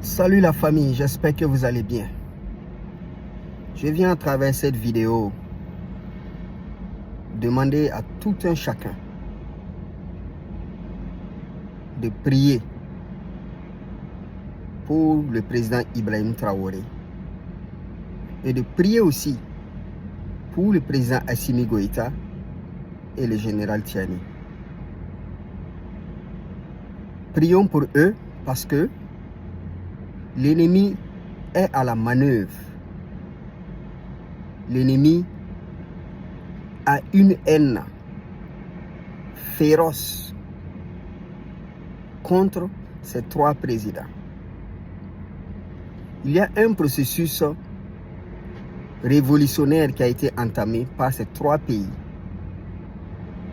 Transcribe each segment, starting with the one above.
Salut la famille, j'espère que vous allez bien. Je viens à travers cette vidéo demander à tout un chacun de prier pour le président Ibrahim Traoré et de prier aussi pour le président Assimi Goïta et le général Tiani. Prions pour eux parce que l'ennemi est à la manœuvre. L'ennemi a une haine féroce contre ces trois présidents. Il y a un processus révolutionnaire qui a été entamé par ces trois pays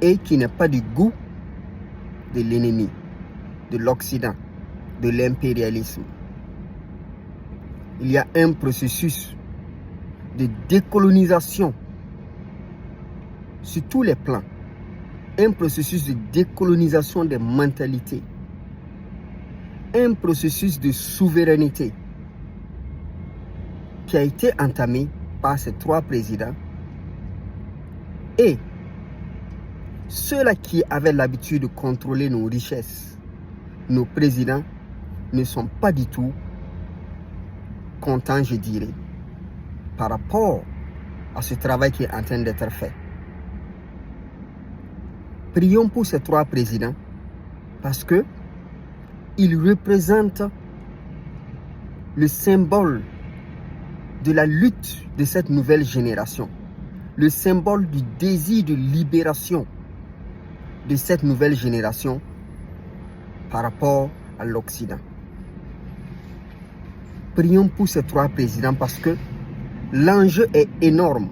et qui n'est pas du goût de l'ennemi, de l'Occident, de l'impérialisme. Il y a un processus de décolonisation sur tous les plans, un processus de décolonisation des mentalités, un processus de souveraineté qui a été entamé par ces trois présidents, et ceux-là qui avaient l'habitude de contrôler nos richesses, nos présidents, ne sont pas du tout contents, je dirais, par rapport à ce travail qui est en train d'être fait. Prions pour ces trois présidents parce que ils représentent le symbole de la lutte de cette nouvelle génération, le symbole du désir de libération de cette nouvelle génération par rapport à l'Occident. Prions pour ces trois présidents parce que l'enjeu est énorme.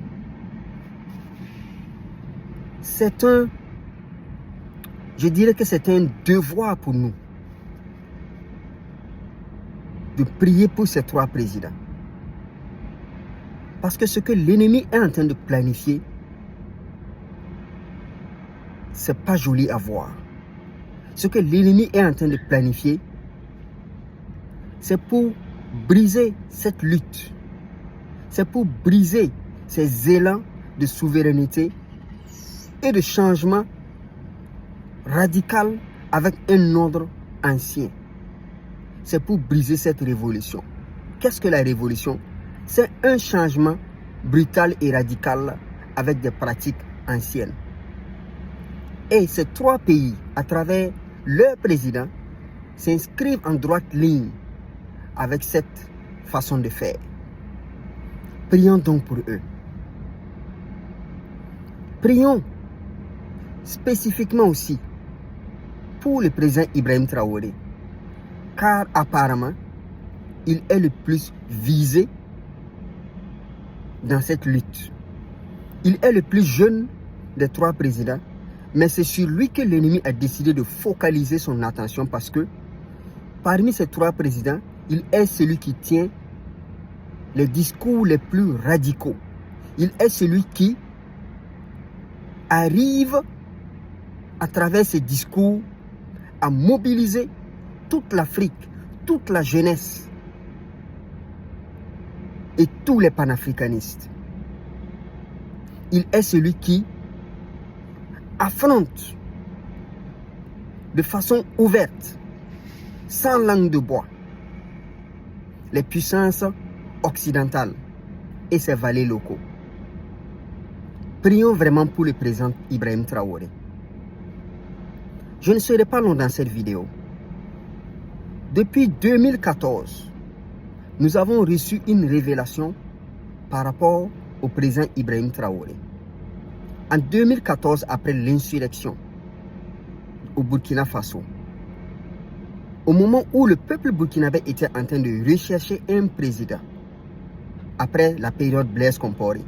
Je dirais que c'est un devoir pour nous de prier pour ces trois présidents. Parce que ce que l'ennemi est en train de planifier, c'est pas joli à voir. Ce que l'ennemi est en train de planifier, c'est pour briser cette lutte. C'est pour briser ces élans de souveraineté et de changement radical avec un ordre ancien. C'est pour briser cette révolution. Qu'est-ce que la révolution? C'est un changement brutal et radical avec des pratiques anciennes. Et ces trois pays, à travers leur président, s'inscrivent en droite ligne avec cette façon de faire. Prions donc pour eux. Prions spécifiquement aussi pour le président Ibrahim Traoré, car apparemment, il est le plus visé dans cette lutte. Il est le plus jeune des trois présidents, mais c'est sur lui que l'ennemi a décidé de focaliser son attention parce que parmi ces trois présidents, il est celui qui tient les discours les plus radicaux. Il est celui qui arrive à travers ses discours à mobiliser toute l'Afrique, toute la jeunesse et tous les panafricanistes. Il est celui qui affronte de façon ouverte, sans langue de bois, les puissances occidentales et ses valets locaux. Prions vraiment pour le président Ibrahim Traoré. Je ne serai pas long dans cette vidéo. Depuis 2014, nous avons reçu une révélation par rapport au président Ibrahim Traoré. En 2014, après l'insurrection au Burkina Faso, au moment où le peuple burkinabé était en train de rechercher un président, après la période Blaise Compaoré,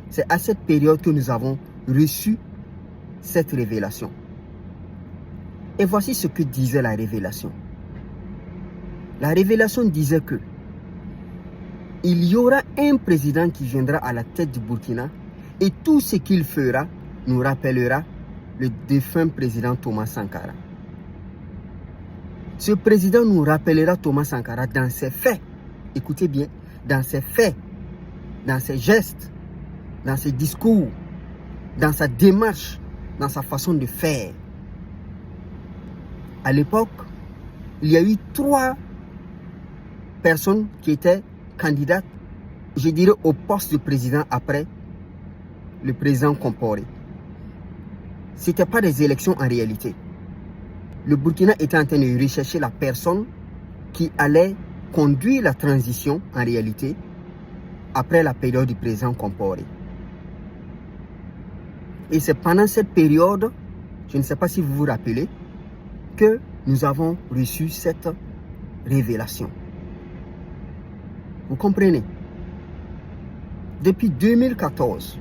c'est à cette période que nous avons reçu cette révélation. Et voici ce que disait la révélation. La révélation disait que il y aura un président qui viendra à la tête du Burkina et tout ce qu'il fera nous rappellera le défunt président Thomas Sankara. Ce président nous rappellera Thomas Sankara dans ses faits. Écoutez bien, dans ses faits, dans ses gestes, dans ses discours, dans sa démarche, dans sa façon de faire. À l'époque, il y a eu 3 personnes qui étaient candidates, je dirais, au poste de président après le président Compaoré. Ce n'était pas des élections en réalité. Le Burkina était en train de rechercher la personne qui allait conduire la transition en réalité après la période du président Compaoré. Et c'est pendant cette période, je ne sais pas si vous vous rappelez, que nous avons reçu cette révélation. Vous comprenez? Depuis 2014,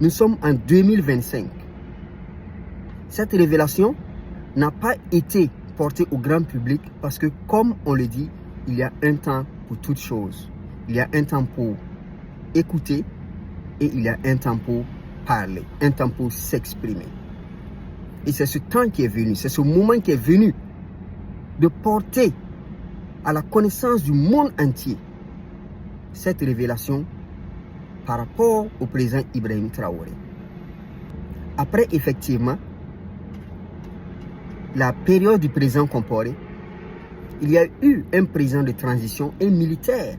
nous sommes en 2025. Cette révélation n'a pas été portée au grand public parce que, comme on le dit, il y a un temps pour toute chose. Il y a un temps pour écouter et il y a un temps pour parler, un temps pour s'exprimer. Et c'est ce temps qui est venu, c'est ce moment qui est venu de porter à la connaissance du monde entier cette révélation par rapport au président Ibrahim Traoré. Après, effectivement, la période du président Compaoré, il y a eu un président de transition, un militaire,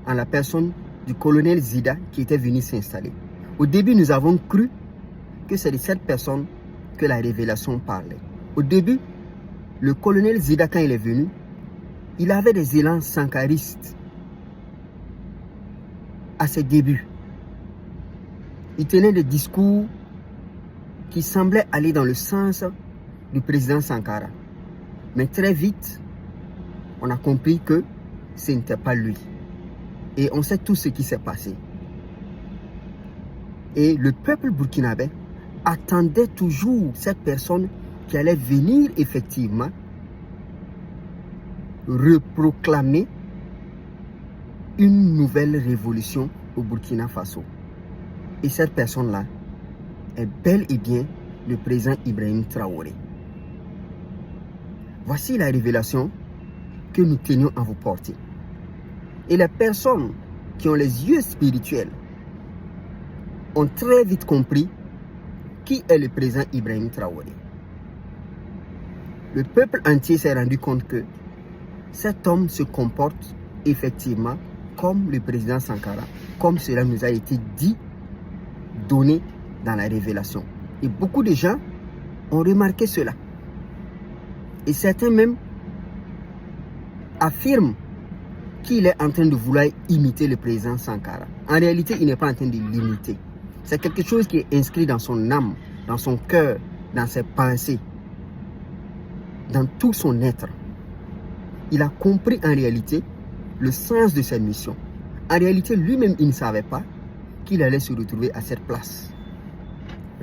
en la personne du colonel Zida qui était venu s'installer. Au début, nous avons cru que c'est de cette personne que la révélation parlait. Au début, le colonel Zida, quand il est venu, il avait des élans sankaristes à ses débuts. Il tenait des discours qui semblaient aller dans le sens du président Sankara. Mais très vite, on a compris que ce n'était pas lui. Et on sait tout ce qui s'est passé. Et le peuple burkinabé attendait toujours cette personne qui allait venir effectivement reproclamer une nouvelle révolution au Burkina Faso. Et cette personne-là est bel et bien le président Ibrahim Traoré. Voici la révélation que nous tenions à vous porter. Et les personnes qui ont les yeux spirituels ont très vite compris qui est le président Ibrahim Traoré. Le peuple entier s'est rendu compte que cet homme se comporte effectivement comme le président Sankara, comme cela nous a été dit, donné dans la révélation. Et beaucoup de gens ont remarqué cela. Et certains même affirment qu'il est en train de vouloir imiter le président Sankara. En réalité, il n'est pas en train de l'imiter. C'est quelque chose qui est inscrit dans son âme, dans son cœur, dans ses pensées, dans tout son être. Il a compris en réalité le sens de sa mission. En réalité, lui-même, il ne savait pas qu'il allait se retrouver à cette place.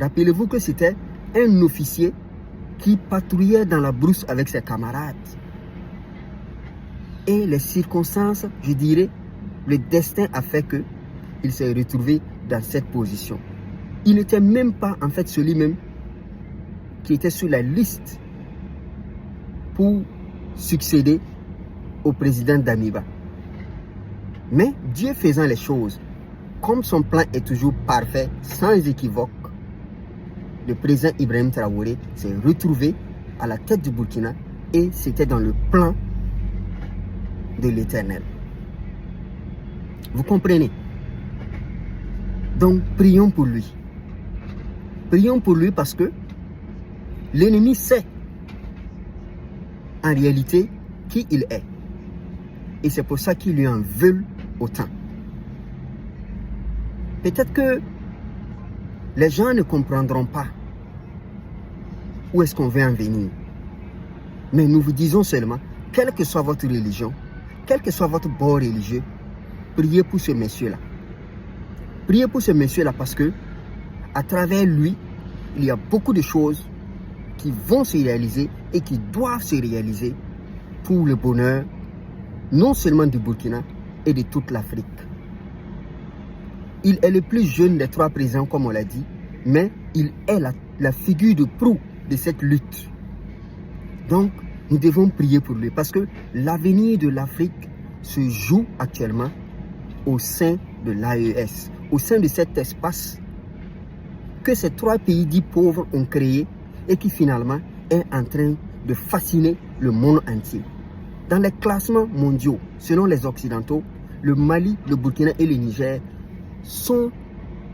Rappelez-vous que c'était un officier qui patrouillait dans la brousse avec ses camarades. Et les circonstances, je dirais, le destin a fait qu'il s'est retrouvé dans cette position. Il n'était même pas, en fait, celui-même qui était sur la liste pour succéder au président Damiba. Mais Dieu faisant les choses, comme son plan est toujours parfait, sans équivoque, le président Ibrahim Traoré s'est retrouvé à la tête du Burkina et c'était dans le plan de l'Éternel. Vous comprenez? Donc, prions pour lui. Prions pour lui parce que l'ennemi sait en réalité qui il est. Et c'est pour ça qu'il lui en veut autant. Peut-être que les gens ne comprendront pas où est-ce qu'on veut en venir. Mais nous vous disons seulement, quelle que soit votre religion, quel que soit votre bord religieux, priez pour ce monsieur-là. Priez pour ce monsieur-là parce que, à travers lui, il y a beaucoup de choses qui vont se réaliser et qui doivent se réaliser pour le bonheur, non seulement du Burkina et de toute l'Afrique. Il est le plus jeune des 3 présidents, comme on l'a dit, mais il est la figure de proue de cette lutte. Donc, Nous devons prier pour lui parce que l'avenir de l'Afrique se joue actuellement au sein de l'AES, au sein de cet espace que ces 3 pays dits pauvres ont créé et qui finalement est en train de fasciner le monde entier. Dans les classements mondiaux, selon les Occidentaux, le Mali, le Burkina et le Niger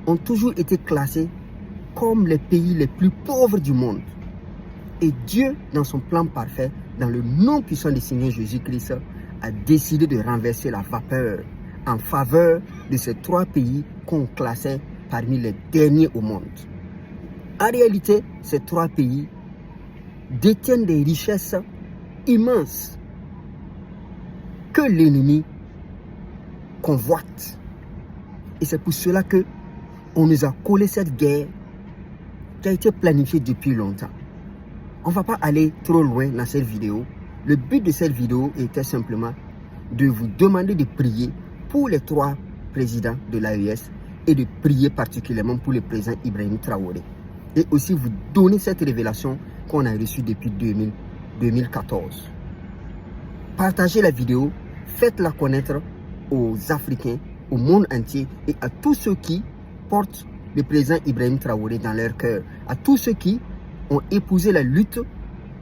ont toujours été classés comme les pays les plus pauvres du monde. Et Dieu, dans son plan parfait, dans le nom puissant du Seigneur Jésus-Christ, a décidé de renverser la vapeur en faveur de ces 3 pays qu'on classait parmi les derniers au monde. En réalité, ces 3 pays détiennent des richesses immenses que l'ennemi convoite. Et c'est pour cela que on nous a collé cette guerre qui a été planifiée depuis longtemps. On ne va pas aller trop loin dans cette vidéo. Le but de cette vidéo était simplement de vous demander de prier pour les 3 présidents de l'AES et de prier particulièrement pour le président Ibrahim Traoré. Et aussi vous donner cette révélation qu'on a reçue depuis 2014. Partagez la vidéo, faites-la connaître aux Africains, au monde entier et à tous ceux qui portent le président Ibrahim Traoré dans leur cœur, à tous ceux qui ont épousé la lutte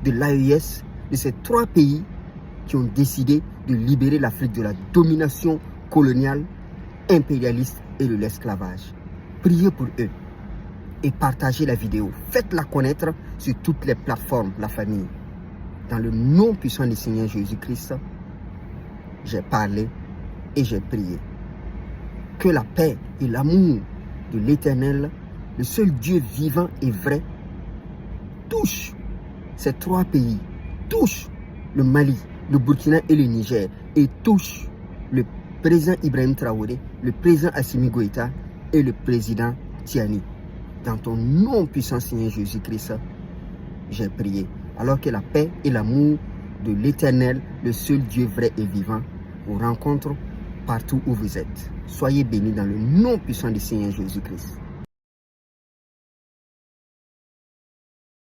de l'AES, de ces 3 pays qui ont décidé de libérer l'Afrique de la domination coloniale, impérialiste et de l'esclavage. Priez pour eux et partagez la vidéo. Faites-la connaître sur toutes les plateformes, la famille. Dans le nom puissant du Seigneur Jésus-Christ, j'ai parlé et j'ai prié. Que la paix et l'amour de l'Éternel, le seul Dieu vivant et vrai, touche ces 3 pays, touche le Mali, le Burkina et le Niger, et touche le président Ibrahim Traoré, le président Assimi Goïta et le président Tiani. Dans ton nom puissant Seigneur Jésus-Christ, j'ai prié. Alors que la paix et l'amour de l'Éternel, le seul Dieu vrai et vivant, vous rencontrent partout où vous êtes. Soyez bénis dans le nom puissant du Seigneur Jésus-Christ.